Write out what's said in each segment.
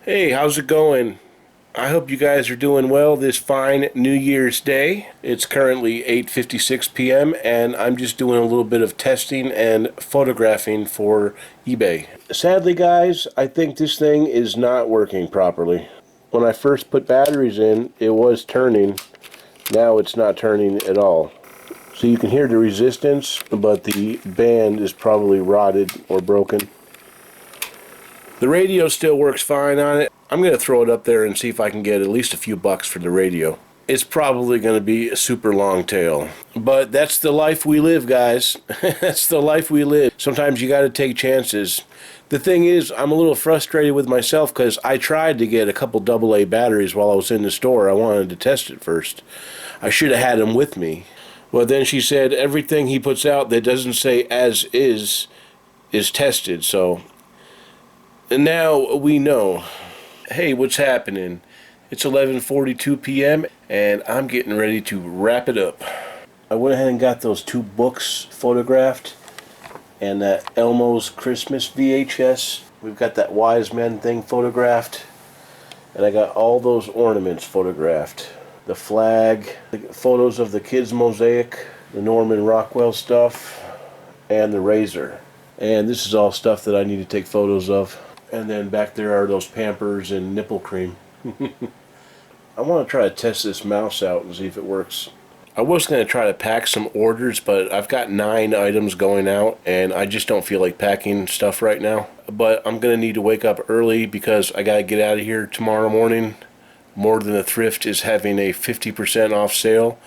Hey, how's it going? I hope you guys are doing well this fine New Year's Day. It's currently 8:56 p.m. and I'm just doing a little bit of testing and photographing for eBay. Sadly, guys, I think this thing is not working properly. When I first put batteries in, it was turning. Now it's not turning at all. So you can hear the resistance, but the band is probably rotted or broken. The radio still works fine on it. I'm going to throw it up there and see if I can get at least a few bucks for the radio. It's probably going to be a super long tail. But that's the life we live, guys. That's the life we live. Sometimes you got to take chances. The thing is, I'm a little frustrated with myself because I tried to get a couple AA batteries while I was in the store. I wanted to test it first. I should have had them with me. Well, then she said everything he puts out that doesn't say as is tested. So, and now we know. Hey, what's happening? It's 11:42 p.m. and I'm getting ready to wrap it up. I went ahead and got those two books photographed and that Elmo's Christmas VHS. We've got that Wise Men thing photographed, and I got all those ornaments photographed. The flag, the photos of the kids' mosaic, the Norman Rockwell stuff, and the razor. And this is all stuff that I need to take photos of. And then back there are those Pampers and nipple cream. I want to try to test this mouse out and see if it works. I was going to try to pack some orders, but I've got 9 items going out, and I just don't feel like packing stuff right now. But I'm going to need to wake up early because I got to get out of here tomorrow morning. More Than a Thrift is having a 50% off sale,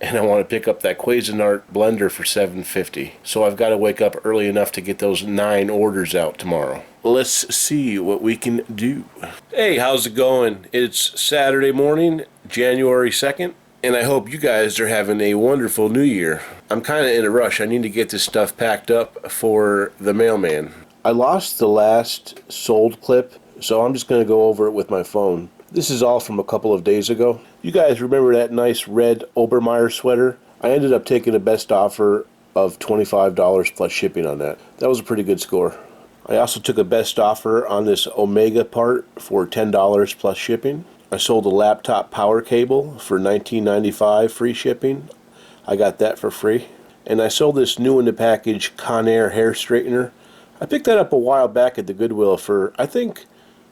and I want to pick up that Cuisinart blender for $7.50. So I've got to wake up early enough to get those 9 orders out tomorrow. Let's see what we can do. Hey, how's it going? It's Saturday morning, January 2nd, and I hope you guys are having a wonderful new year. I'm kind of in a rush. I need to get this stuff packed up for the mailman. I lost the last sold clip, so I'm just going to go over it with my phone. This is all from a couple of days ago. You guys remember that nice red Obermeyer sweater? I ended up taking a best offer of $25 plus shipping on that. That was a pretty good score. I also took a best offer on this Omega part for $10 plus shipping. I sold a laptop power cable for $19.95 free shipping. I got that for free. And I sold this new in the package Conair hair straightener. I picked that up a while back at the Goodwill for, I think,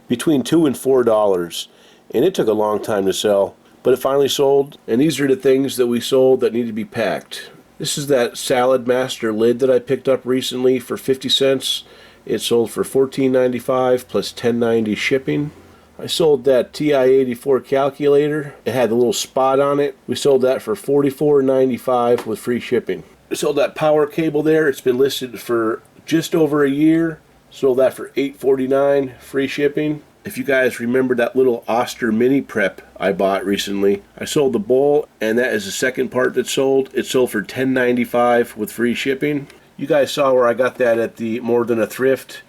between $2 and $4. And it took a long time to sell, but it finally sold. And these are the things that we sold that need to be packed. This is that Salad Master lid that I picked up recently for 50 cents. It sold for $14.95 plus $10.90 shipping. I sold that TI-84 calculator. It had a little spot on it. We sold that for $44.95 with free shipping. I sold that power cable there. It's been listed for just over a year. Sold that for $8.49 free shipping. If you guys remember that little Oster mini prep I bought recently, I sold the bowl, and that is the second part that sold. It sold for $10.95 with free shipping. You guys saw where I got that at the More Than a Thrift.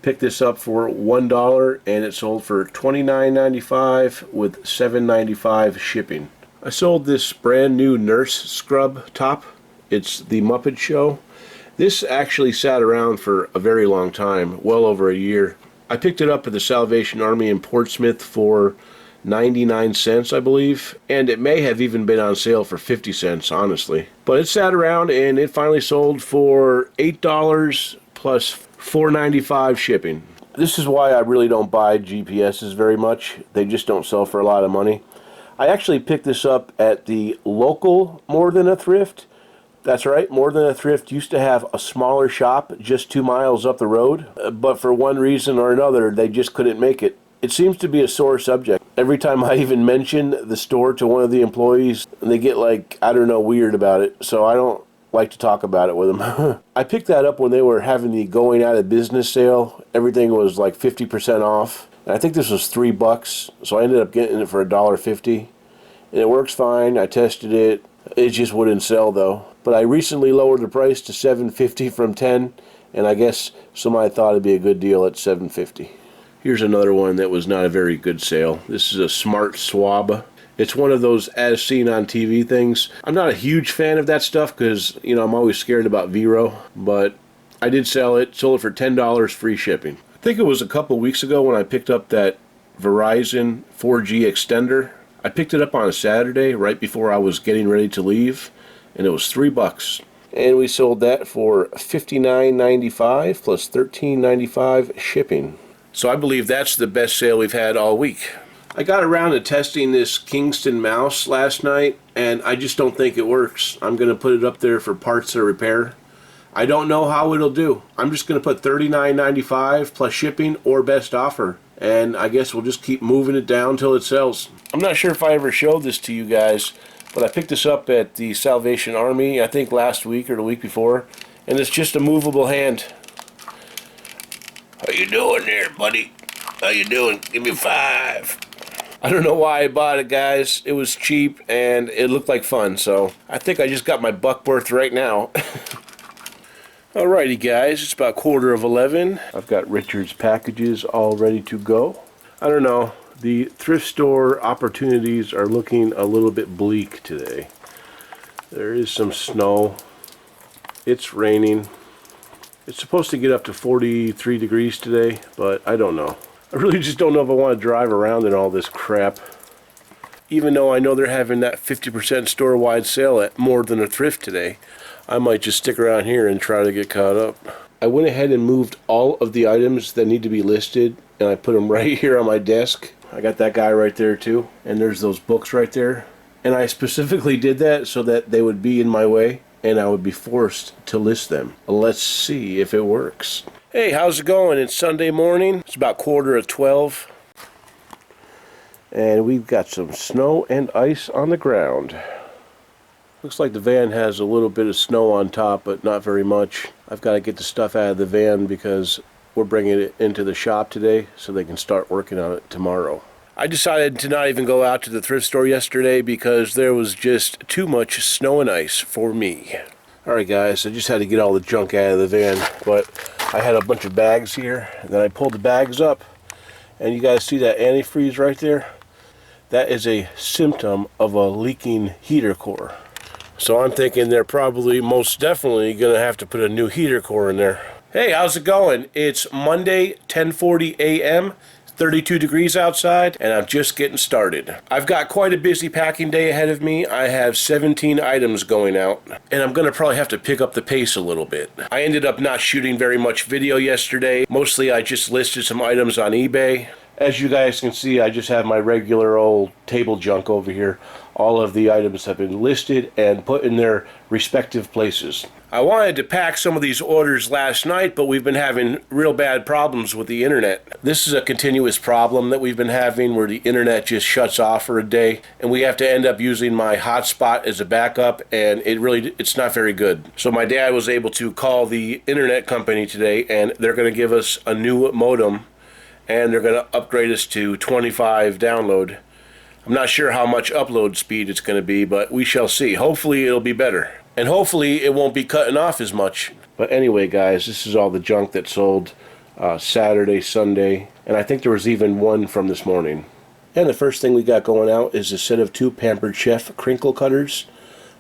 Picked this up for $1, and it sold for $29.95 with $7.95 shipping. I sold this brand new nurse scrub top. It's the Muppet Show. This actually sat around for a very long time, well over a year. I picked it up at the Salvation Army in Portsmouth for 99 cents, I believe, and it may have even been on sale for 50 cents, honestly. But it sat around, and it finally sold for $8 plus $4.95 shipping. This is why I really don't buy GPSs very much. They just don't sell for a lot of money. I actually picked this up at the local More Than a Thrift. That's right, More Than a Thrift used to have a smaller shop just 2 miles up the road, but for one reason or another, they just couldn't make it. It seems to be a sore subject. Every time I even mention the store to one of the employees, they get like, I don't know, weird about it, so I don't like to talk about it with them. I picked that up when they were having the going out of business sale. Everything was like 50% off. And I think this was $3, so I ended up getting it for $1.50. And it works fine. I tested it. It just wouldn't sell though. But I recently lowered the price to $7.50 from $10, and I guess somebody thought it'd be a good deal at $7.50. Here's another one that was not a very good sale. This is a Smart Swab. It's one of those as seen on TV things. I'm not a huge fan of that stuff because, you know, I'm always scared about Vero, but I did sell it. Sold it for $10 free shipping. I think it was a couple weeks ago when I picked up that Verizon 4G extender. I picked it up on a Saturday right before I was getting ready to leave, and it was $3. And we sold that for $59.95 plus $13.95 shipping. So I believe that's the best sale we've had all week. I got around to testing this Kingston mouse last night, and I just don't think it works. I'm going to put it up there for parts or repair. I don't know how it'll do. I'm just going to put $39.95 plus shipping or best offer. And I guess we'll just keep moving it down till it sells. I'm not sure if I ever showed this to you guys, but I picked this up at the Salvation Army, I think last week or the week before. And it's just a movable hand. How you doing there, buddy? How you doing? Give me 5. I don't know why I bought it, guys. It was cheap and it looked like fun, so I think I just got my buck worth right now. Alrighty guys, it's about 11:15. I've got Richard's packages all ready to go. I don't know, the thrift store opportunities are looking a little bit bleak today. There is some snow. It's raining. It's supposed to get up to 43 degrees today, but I don't know. I really just don't know if I want to drive around in all this crap. Even though I know they're having that 50% store-wide sale at More Than a Thrift today, I might just stick around here and try to get caught up. I went ahead and moved all of the items that need to be listed, and I put them right here on my desk. I got that guy right there too, and there's those books right there. And I specifically did that so that they would be in my way, and I would be forced to list them. Let's see if it works. Hey, how's it going? It's Sunday morning. It's about 11:15. And we've got some snow and ice on the ground. Looks like the van has a little bit of snow on top, but not very much. I've got to get the stuff out of the van because we're bringing it into the shop today so they can start working on it tomorrow. I decided to not even go out to the thrift store yesterday because there was just too much snow and ice for me. Alright guys, I just had to get all the junk out of the van, but I had a bunch of bags here, and then I pulled the bags up, and you guys see that antifreeze right there? That is a symptom of a leaking heater core. So I'm thinking they're probably most definitely going to have to put a new heater core in there. Hey, how's it going? It's Monday, 10:40 a.m., 32 degrees outside, and I'm just getting started. I've got quite a busy packing day ahead of me. I have 17 items going out, and I'm going to probably have to pick up the pace a little bit. I ended up not shooting very much video yesterday. Mostly I just listed some items on eBay. As you guys can see, I just have my regular old table junk over here. All of the items have been listed and put in their respective places. I wanted to pack some of these orders last night, but we've been having real bad problems with the internet. This is a continuous problem that we've been having where the internet just shuts off for a day, and we have to end up using my hotspot as a backup, and it's not very good. So my dad was able to call the internet company today, and they're going to give us a new modem, and they're going to upgrade us to 25 download. I'm not sure how much upload speed it's going to be, but we shall see. Hopefully it'll be better. And hopefully it won't be cutting off as much. But anyway, guys, this is all the junk that sold Saturday, Sunday, and I think there was even one from this morning. And the first thing we got going out is a set of 2 Pampered Chef Crinkle cutters.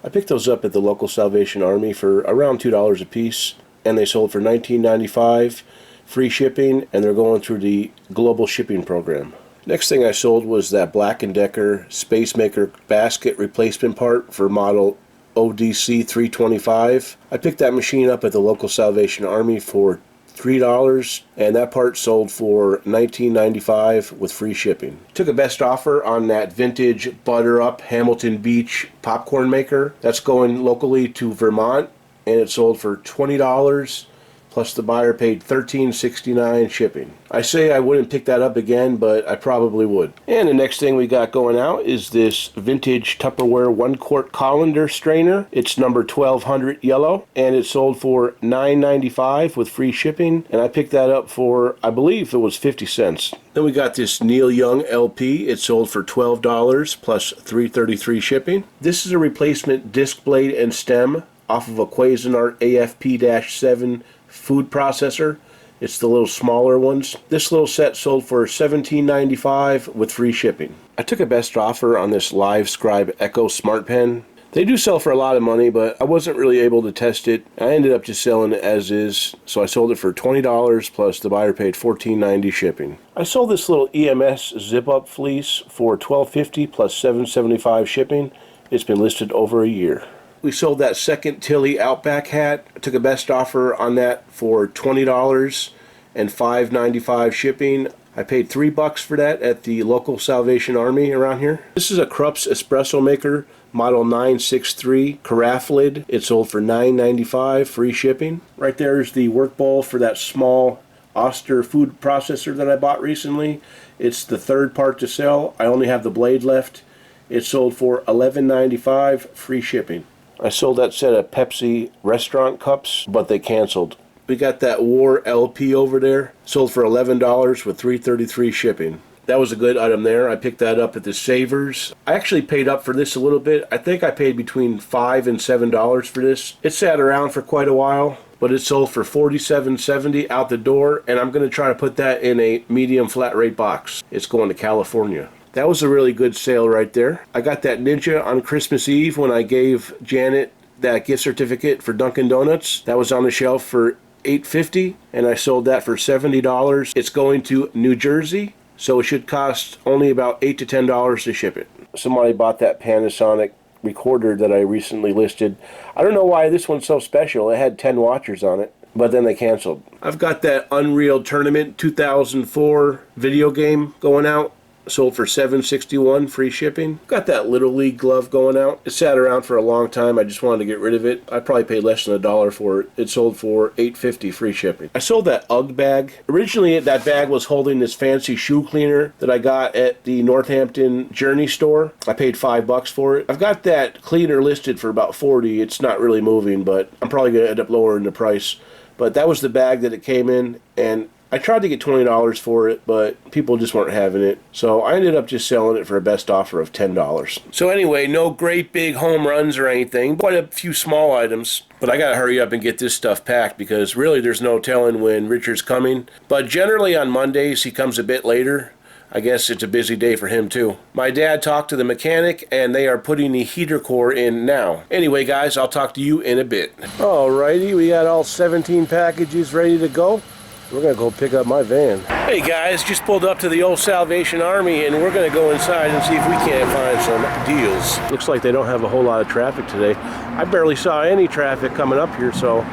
I picked those up at the local Salvation Army for around $2 a piece, and they sold for $19.95. Free shipping, and they're going through the global shipping program. Next thing I sold was that Black & Decker Space Maker basket replacement part for model ODC 325. I picked that machine up at the local Salvation Army for $3, and that part sold for $19.95 with free shipping. Took a best offer on that vintage Butter Up Hamilton Beach popcorn maker. That's going locally to Vermont, and it sold for $20. Plus the buyer paid $13.69 shipping. I say I wouldn't pick that up again, but I probably would. And the next thing we got going out is this vintage Tupperware 1-quart colander strainer. It's number 1200 yellow, and it sold for $9.95 with free shipping, and I picked that up for, I believe it was 50 cents. Then we got this Neil Young LP. It sold for $12 plus $3.33 shipping. This is a replacement disc blade and stem off of a Cuisinart AFP-7 food processor. It's the little smaller ones. This little set sold for $17.95 with free shipping. I took a best offer on this Live Scribe Echo Smart Pen. They do sell for a lot of money, but I wasn't really able to test it. I ended up just selling it as is, so I sold it for $20 plus the buyer paid $14.90 shipping. I sold this little EMS zip-up fleece for $12.50 plus $7.75 shipping. It's been listed over a year. We sold that second Tilly Outback hat. I took a best offer on that for $20 and $5.95 shipping. I paid $3 for that at the local Salvation Army around here. This is a Krups espresso maker, model 963 carafe lid. It sold for $9.95, free shipping. Right there is the work bowl for that small Oster food processor that I bought recently. It's the third part to sell. I only have the blade left. It sold for $11.95, free shipping. I sold that set of Pepsi restaurant cups, but they canceled. We got that War LP over there, sold for $11 with $3.33 shipping. That was a good item there. I picked that up at the Savers. I actually paid up for this a little bit. I think I paid between $5 and $7 for this. It sat around for quite a while, but it sold for $47.70 out the door, and I'm going to try to put that in a medium flat rate box. It's going to California. That was a really good sale right there. I got that Ninja on Christmas Eve when I gave Janet that gift certificate for Dunkin' Donuts. That was on the shelf for $8.50, and I sold that for $70. It's going to New Jersey, so it should cost only about $8 to $10 to ship it. Somebody bought that Panasonic recorder that I recently listed. I don't know why this one's so special. It had 10 watchers on it, but then they canceled. I've got that Unreal Tournament 2004 video game going out. Sold for $7.61, free shipping. Got that Little League glove going out. It sat around for a long time. I just wanted to get rid of it. I probably paid less than $1 for it. It sold for $8.50, free shipping. I sold that Ugg bag. Originally, that bag was holding this fancy shoe cleaner that I got at the Northampton Journey store. I paid $5 for it. I've got that cleaner listed for about $40. It's not really moving, but I'm probably going to end up lowering the price. But that was the bag that it came in, and I tried to get $20 for it, but people just weren't having it. So I ended up just selling it for a best offer of $10. So anyway, no great big home runs or anything. Quite a few small items. But I got to hurry up and get this stuff packed because really there's no telling when Richard's coming. But generally on Mondays he comes a bit later. I guess it's a busy day for him too. My dad talked to the mechanic and they are putting the heater core in now. Anyway guys, I'll talk to you in a bit. Alrighty, we got all 17 packages ready to go. We're going to go pick up my van. Hey guys, just pulled up to the old Salvation Army and we're going to go inside and see if we can't find some deals. Looks like they don't have a whole lot of traffic today. I barely saw any traffic coming up here, so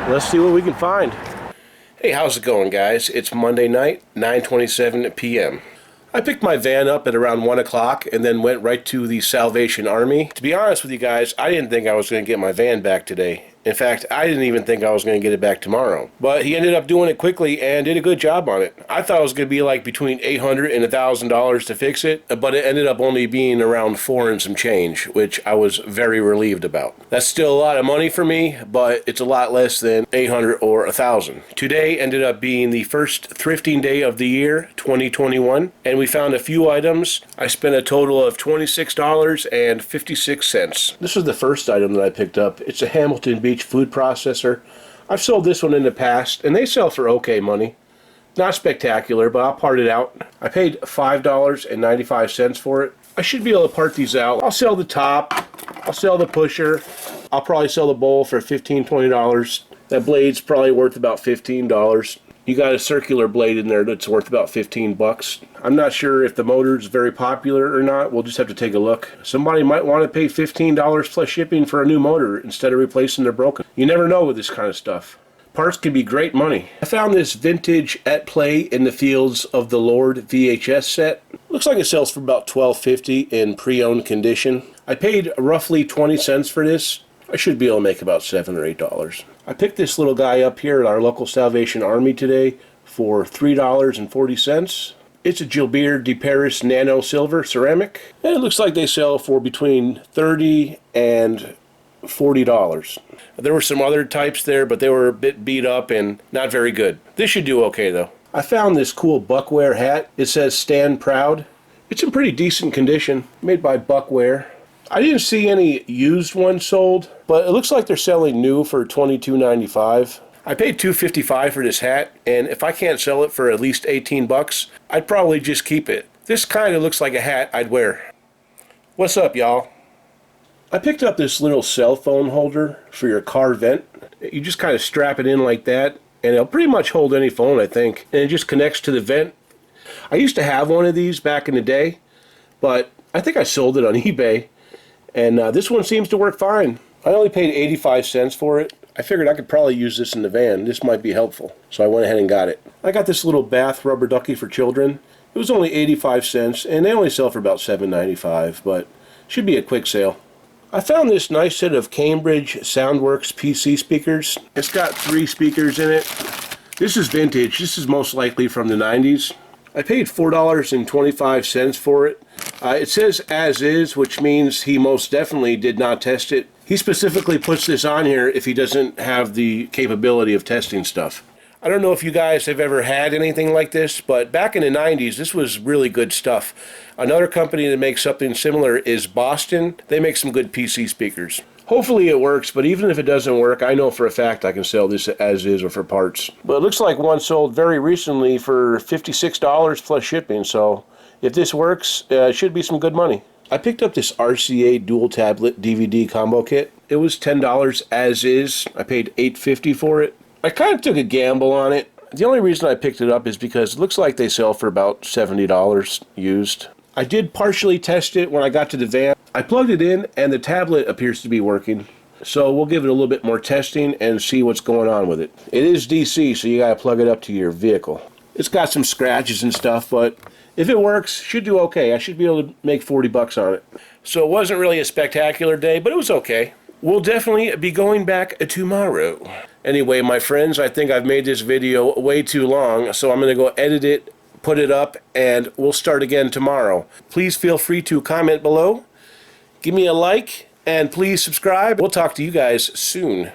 let's see what we can find. Hey, how's it going guys? It's Monday night, 9:27 p.m. I picked my van up at around 1 o'clock and then went right to the Salvation Army. To be honest with you guys, I didn't think I was going to get my van back today. In fact, I didn't even think I was going to get it back tomorrow. But he ended up doing it quickly and did a good job on it. I thought it was going to be like between $800 and $1,000 to fix it, but it ended up only being around $4 and some change, which I was very relieved about. That's still a lot of money for me, but it's a lot less than $800 or $1,000. Today ended up being the first thrifting day of the year, 2021, and we found a few items. I spent a total of $26.56. This was the first item that I picked up. It's a Hamilton Beach food processor. I've sold this one in the past and they sell for okay money. Not spectacular, but I'll part it out. I paid $5.95 for it. I should be able to part these out. I'll sell the top, I'll sell the pusher, I'll probably sell the bowl for $15, $20. That blade's probably worth about $15. You got a circular blade in there that's worth about $15. I'm not sure if the motor's very popular or not. We'll just have to take a look. Somebody might want to pay $15 plus shipping for a new motor instead of replacing their broken. You never know with this kind of stuff. Parts can be great money. I found this vintage At Play in the Fields of the Lord VHS set. Looks like it sells for about $12.50 in pre-owned condition. I paid roughly 20 cents for this. I should be able to make about $7 or $8. I picked this little guy up here at our local Salvation Army today for $3.40. It's a Gilbert de Paris Nano Silver ceramic, and it looks like they sell for between $30 and $40. There were some other types there, but they were a bit beat up and not very good. This should do okay though. I found this cool Buckware hat. It says Stand Proud. It's in pretty decent condition, made by Buckware. I didn't see any used ones sold, but it looks like they're selling new for $22.95. I paid $2.55 for this hat, and if I can't sell it for at least $18, I'd probably just keep it. This kind of looks like a hat I'd wear. What's up, y'all? I picked up this little cell phone holder for your car vent. You just kind of strap it in like that, and it'll pretty much hold any phone, I think. And it just connects to the vent. I used to have one of these back in the day, but I think I sold it on eBay. And this one seems to work fine. I only paid 85 cents for it. I figured I could probably use this in the van. This might be helpful. So I went ahead and got it. I got this little bath rubber ducky for children. It was only 85 cents, and they only sell for about $7.95, but should be a quick sale. I found this nice set of Cambridge Soundworks PC speakers. It's got 3 speakers in it. This is vintage. This is most likely from the 90s. I paid $4.25 for it. It says as is, which means he most definitely did not test it. He specifically puts this on here if he doesn't have the capability of testing stuff. I don't know if you guys have ever had anything like this, but back in the 90s, this was really good stuff. Another company that makes something similar is Boston. They make some good PC speakers. Hopefully it works, but even if it doesn't work, I know for a fact I can sell this as is or for parts. But it looks like one sold very recently for $56 plus shipping, so if this works, it should be some good money. I picked up this RCA dual tablet DVD combo kit. It was $10 as is. I paid $8.50 for it. I kind of took a gamble on it. The only reason I picked it up is because it looks like they sell for about $70 used. I did partially test it when I got to the van. I plugged it in and the tablet appears to be working. So we'll give it a little bit more testing and see what's going on with it. It is DC, so you gotta plug it up to your vehicle. It's got some scratches and stuff, but if it works, should do okay. I should be able to make 40 bucks on it. So it wasn't really a spectacular day, but it was okay. We'll definitely be going back tomorrow. Anyway, my friends, I think I've made this video way too long, so I'm going to go edit it, put it up, and we'll start again tomorrow. Please feel free to comment below, give me a like, and please subscribe. We'll talk to you guys soon.